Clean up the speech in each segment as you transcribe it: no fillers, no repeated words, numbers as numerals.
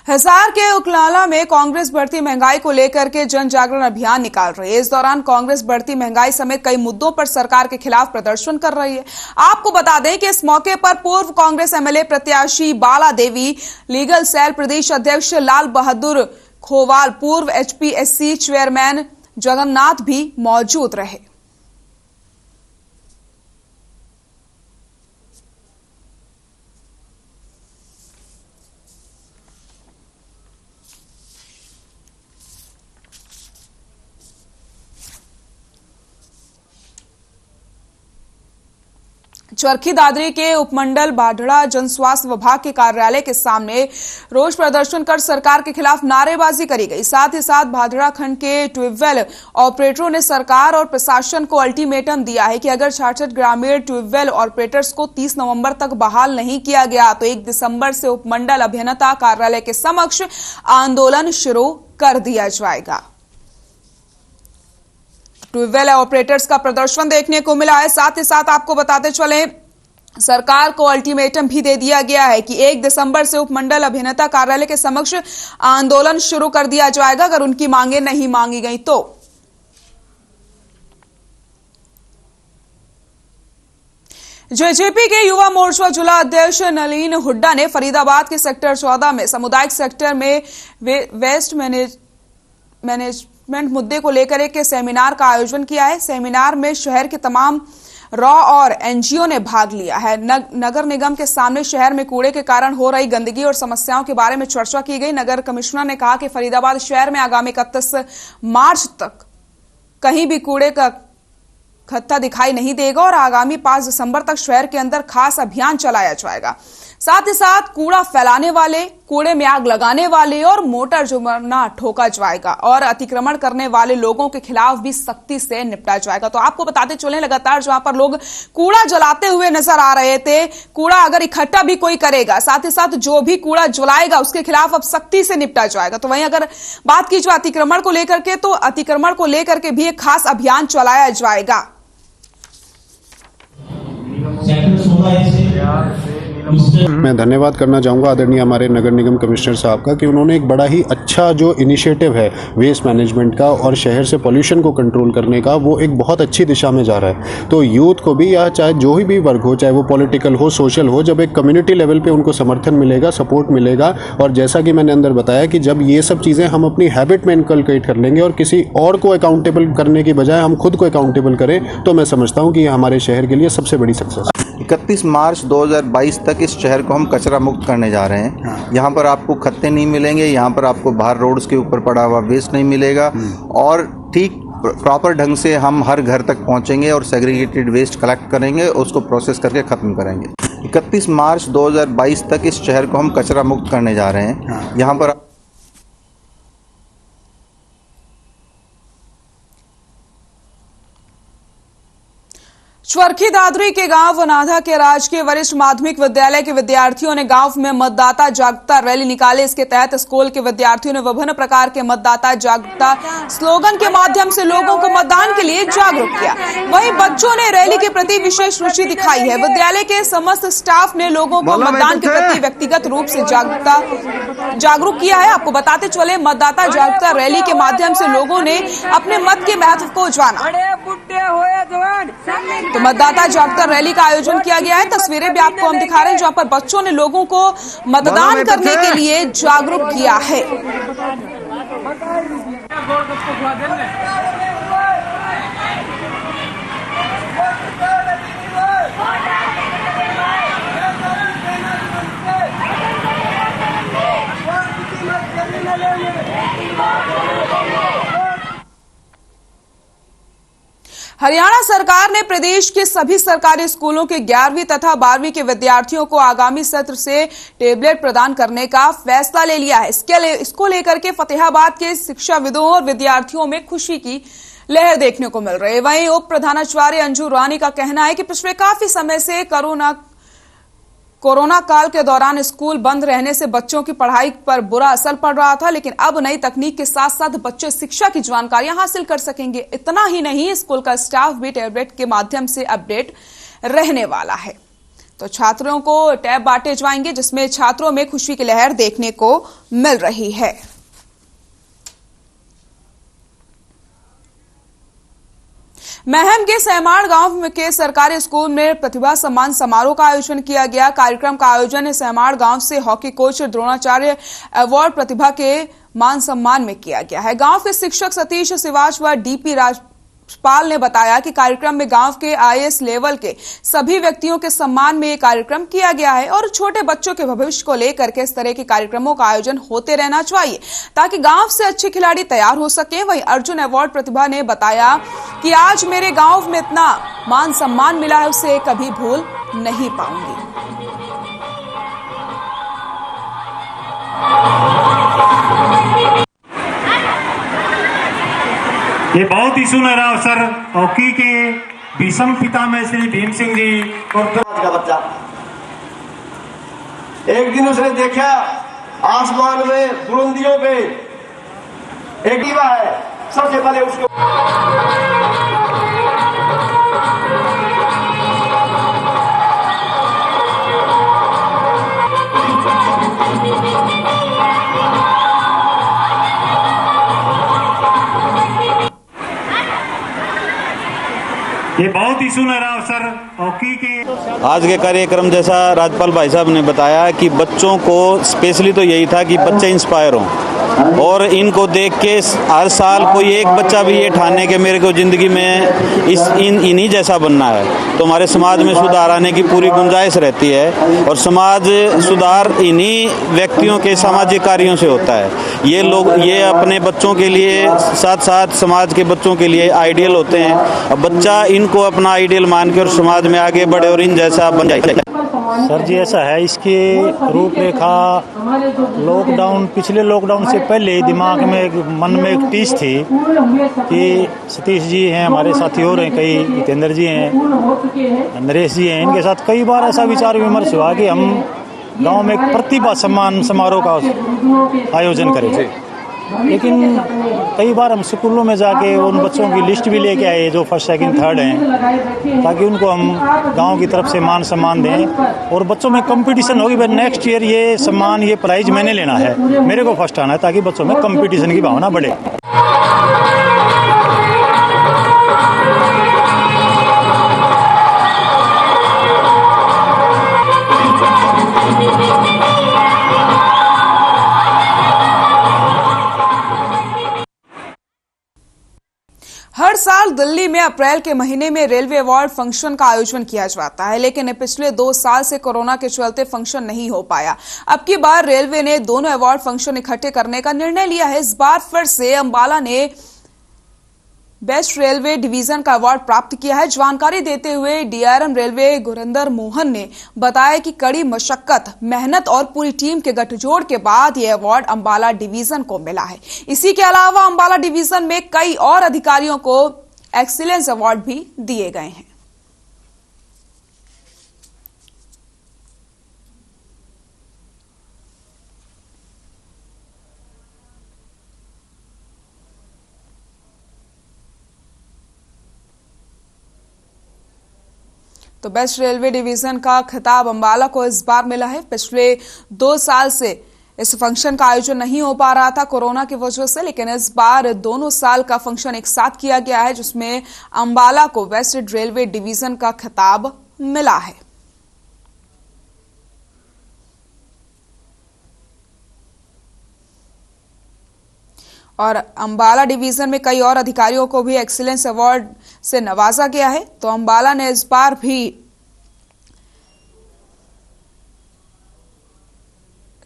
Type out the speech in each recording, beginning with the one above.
हिसार के उकलाला में कांग्रेस बढ़ती महंगाई को लेकर के जन जागरण अभियान निकाल रही है। इस दौरान कांग्रेस बढ़ती महंगाई समेत कई मुद्दों पर सरकार के खिलाफ प्रदर्शन कर रही है। आपको बता दें कि इस मौके पर पूर्व कांग्रेस एमएलए प्रत्याशी बाला देवी, लीगल सेल प्रदेश अध्यक्ष लाल बहादुर खोवाल, पूर्व एचपीएससी चेयरमैन जगन्नाथ भी मौजूद रहे। चरखी दादरी के उपमंडल बाढ़ड़ा जन स्वास्थ्य विभाग के कार्यालय के सामने रोष प्रदर्शन कर सरकार के खिलाफ नारेबाजी करी गई। साथ ही साथ बाढ़ड़ा खंड के ट्यूबवेल ऑपरेटरों ने सरकार और प्रशासन को अल्टीमेटम दिया है कि अगर 66 ग्रामीण ट्यूबवेल ऑपरेटर्स को 30 नवंबर तक बहाल नहीं किया गया तो 1 दिसंबर से उपमंडल अभियंता कार्यालय के समक्ष आंदोलन शुरू कर दिया जाएगा। ट्यूबवेल ऑपरेटर्स का प्रदर्शन देखने को मिला है। साथ ही साथ आपको बताते चले, सरकार को अल्टीमेटम भी दे दिया गया है कि 1 दिसंबर से उपमंडल अभियंता कार्यालय के समक्ष आंदोलन शुरू कर दिया जाएगा अगर उनकी मांगे नहीं मांगी गई तो। जेजेपी के युवा मोर्चा जिला अध्यक्ष नलिन हुड्डा ने फरीदाबाद के सेक्टर 14 में सामुदायिक सेक्टर में वेस्ट मैनेजमेंट मुद्दे को लेकर एक सेमिनार का आयोजन किया है। सेमिनार में शहर के तमाम रॉ और एनजीओ ने भाग लिया है। नगर निगम के सामने शहर में कूड़े के कारण हो रही गंदगी और समस्याओं के बारे में चर्चा की गई। नगर कमिश्नर ने कहा कि फरीदाबाद शहर में आगामी 31 मार्च तक कहीं भी कूड़े का खत्ता दिखाई नहीं देगा और आगामी 5 दिसंबर तक शहर के अंदर खास अभियान चलाया जाएगा। साथ ही साथ कूड़ा फैलाने वाले, कूड़े में आग लगाने वाले और मोटर जुर्माना ठोका जाएगा और अतिक्रमण करने वाले लोगों के खिलाफ भी सख्ती से निपटा जाएगा। तो आपको बताते चले, लगातार जहां पर लोग कूड़ा जलाते हुए नजर आ रहे थे, कूड़ा अगर इकट्ठा भी कोई करेगा, साथ ही साथ जो भी कूड़ा जलाएगा उसके खिलाफ अब सख्ती से निपटा जाएगा। तो वहीं अगर बात की जाए अतिक्रमण को लेकर के, तो अतिक्रमण को लेकर के भी एक खास अभियान चलाया जाएगा। मैं धन्यवाद करना चाहूँगा आदरणीय हमारे नगर निगम कमिश्नर साहब का कि उन्होंने एक बड़ा ही अच्छा जो इनिशिएटिव है वेस्ट मैनेजमेंट का और शहर से पॉल्यूशन को कंट्रोल करने का, वो एक बहुत अच्छी दिशा में जा रहा है। तो यूथ को भी या चाहे जो भी वर्ग हो, चाहे वो पॉलिटिकल हो, सोशल हो, जब एक कम्युनिटी लेवल पे उनको समर्थन मिलेगा, सपोर्ट मिलेगा और जैसा कि मैंने अंदर बताया कि जब ये सब चीज़ें हम अपनी हैबिट में इनकलकेट कर लेंगे और किसी और को अकाउंटेबल करने की बजाय हम खुद को अकाउंटेबल करें, तो मैं समझता हूँ कि ये हमारे शहर के लिए सबसे बड़ी सक्सेस। 31 मार्च 2022 तक इस शहर को हम कचरा मुक्त करने जा रहे हैं। यहाँ पर आपको खत्ते नहीं मिलेंगे, यहाँ पर आपको बाहर रोड्स के ऊपर पड़ा हुआ वेस्ट नहीं मिलेगा और ठीक प्रॉपर ढंग से हम हर घर तक पहुँचेंगे और सेग्रीगेटेड वेस्ट कलेक्ट करेंगे, उसको प्रोसेस करके ख़त्म करेंगे। 31 मार्च 2022 तक इस शहर को हम कचरा मुक्त करने जा रहे हैं। यहाँ पर चरखी दादरी के गांव वनाधा के राजकीय वरिष्ठ माध्यमिक विद्यालय के विद्यार्थियों ने गांव में मतदाता जागरूकता रैली निकाली। इसके तहत स्कूल के विद्यार्थियों ने विभिन्न प्रकार के मतदाता जागरूकता स्लोगन के माध्यम से लोगों को मतदान के लिए जागरूक किया। वहीं बच्चों ने रैली के प्रति विशेष रुचि दिखाई है। विद्यालय के समस्त स्टाफ ने लोगों को मतदान के प्रति व्यक्तिगत रूप से जागरूक किया है। आपको बताते चले, मतदाता जागरूकता रैली के माध्यम से लोगों ने अपने मत के महत्व को जाना। तो मतदाता जागरूकता रैली का आयोजन किया गया है। तस्वीरें भी आपको हम दिखा रहे हैं जहां पर बच्चों ने लोगों को मतदान करने के लिए जागरूक किया है। हरियाणा सरकार ने प्रदेश के सभी सरकारी स्कूलों के 11वीं तथा 12वीं के विद्यार्थियों को आगामी सत्र से टेबलेट प्रदान करने का फैसला ले लिया है। इसको लेकर के फतेहाबाद के शिक्षाविदों और विद्यार्थियों में खुशी की लहर देखने को मिल रही है। वहीं उप प्रधानाचार्य अंजू रानी का कहना है कि पिछले काफी समय से कोरोना काल के दौरान स्कूल बंद रहने से बच्चों की पढ़ाई पर बुरा असर पड़ रहा था, लेकिन अब नई तकनीक के साथ साथ बच्चे शिक्षा की जानकारियां हासिल कर सकेंगे। इतना ही नहीं, स्कूल का स्टाफ भी टैबलेट के माध्यम से अपडेट रहने वाला है। तो छात्रों को टैब बांटे जाएंगे, जिसमें छात्रों में खुशी की लहर देखने को मिल रही है। महम के सहमाड़ गांव के सरकारी स्कूल में प्रतिभा सम्मान समारोह का आयोजन किया गया। कार्यक्रम का आयोजन सहमाड़ गांव से हॉकी कोच द्रोणाचार्य अवार्ड प्रतिभा के मान सम्मान में किया गया है। गांव के शिक्षक सतीश सिवाच व डीपी राजपाल ने बताया कि कार्यक्रम में गांव के आईएएस लेवल के सभी व्यक्तियों के सम्मान में ये कार्यक्रम किया गया है और छोटे बच्चों के भविष्य को लेकर के इस तरह के कार्यक्रमों का आयोजन होते रहना चाहिए ताकि गांव से अच्छे खिलाड़ी तैयार हो सके। वहीं अर्जुन अवार्ड प्रतिभा ने बताया कि आज मेरे गांव में इतना मान सम्मान मिला है, उसे कभी भूल नहीं पाऊंगी। ये बहुत ही सुनहरा अवसर हॉकी के भीष्म पितामह श्री भीम सिंह जी और का बच्चा एक दिन उसने देखा आसमान में बुलंदियों पे एक दीवा है, सबसे पहले उसको ये बहुत ही सुनहरा अवसर हॉकी के आज के कार्यक्रम जैसा राज्यपाल भाई साहब ने बताया कि बच्चों को स्पेशली तो यही था कि बच्चे इंस्पायर हों और इनको देख के हर साल कोई एक बच्चा भी ये ठाने के मेरे को ज़िंदगी में इन्हीं जैसा बनना है, तो हमारे समाज में सुधार आने की पूरी गुंजाइश रहती है। और समाज सुधार इन्हीं व्यक्तियों के सामाजिक कार्यों से होता है। ये लोग ये अपने बच्चों के लिए साथ साथ समाज के बच्चों के लिए आइडियल होते हैं। अब बच्चा इनको अपना आइडियल मान के और समाज में आगे बढ़े और इन जैसा बन जाए। सर जी ऐसा है, इसकी रूपरेखा पिछले लॉकडाउन से पहले दिमाग में मन में एक टीस थी कि सतीश जी हैं, हमारे साथी और हैं कई, जितेंद्र जी हैं, नरेश जी हैं, इनके साथ कई बार ऐसा विचार विमर्श हुआ कि हम गांव में एक प्रतिभा सम्मान समारोह का आयोजन करें। लेकिन कई बार हम स्कूलों में जाके उन बच्चों की लिस्ट भी लेके आए जो फर्स्ट सेकंड थर्ड हैं, ताकि उनको हम गांव की तरफ से मान सम्मान दें और बच्चों में कंपटीशन होगी भाई नेक्स्ट ईयर ये सम्मान ये प्राइज मैंने लेना है, मेरे को फर्स्ट आना है, ताकि बच्चों में कंपटीशन की भावना बढ़े। हर साल दिल्ली में अप्रैल के महीने में रेलवे अवार्ड फंक्शन का आयोजन किया जाता है, लेकिन पिछले 2 साल से कोरोना के चलते फंक्शन नहीं हो पाया। अब की बार रेलवे ने दोनों अवार्ड फंक्शन इकट्ठे करने का निर्णय लिया है। इस बार फिर से अंबाला ने बेस्ट रेलवे डिवीजन का अवार्ड प्राप्त किया है। जानकारी देते हुए डीआरएम रेलवे गुरिंदर मोहन ने बताया कि कड़ी मशक्कत, मेहनत और पूरी टीम के गठजोड़ के बाद यह अवार्ड अंबाला डिवीजन को मिला है। इसी के अलावा अंबाला डिवीजन में कई और अधिकारियों को एक्सीलेंस अवार्ड भी दिए गए हैं। तो बेस्ट रेलवे डिवीजन का खिताब अंबाला को इस बार मिला है। पिछले 2 साल से इस फंक्शन का आयोजन नहीं हो पा रहा था कोरोना की वजह से, लेकिन इस बार दोनों साल का फंक्शन एक साथ किया गया है, जिसमें अंबाला को बेस्ट रेलवे डिवीजन का खिताब मिला है। और अंबाला डिवीजन में कई और अधिकारियों को भी एक्सीलेंस अवार्ड से नवाजा गया है। तो अंबाला ने इस बार भी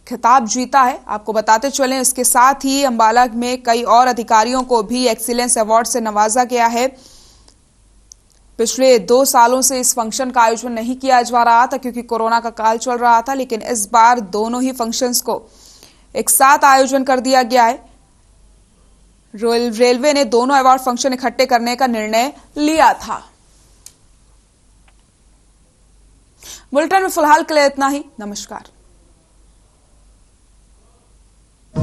खिताब जीता है। आपको बताते चलें, इसके साथ ही अंबाला में कई और अधिकारियों को भी एक्सीलेंस अवार्ड से नवाजा गया है। पिछले 2 सालों से इस फंक्शन का आयोजन नहीं किया जा रहा था क्योंकि कोरोना का काल चल रहा था, लेकिन इस बार दोनों ही फंक्शंस को एक साथ आयोजन कर दिया गया है। रेलवे ने दोनों अवार्ड फंक्शन इकट्ठे करने का निर्णय लिया था। बुलेटिन में फिलहाल के लिए इतना ही। नमस्कार।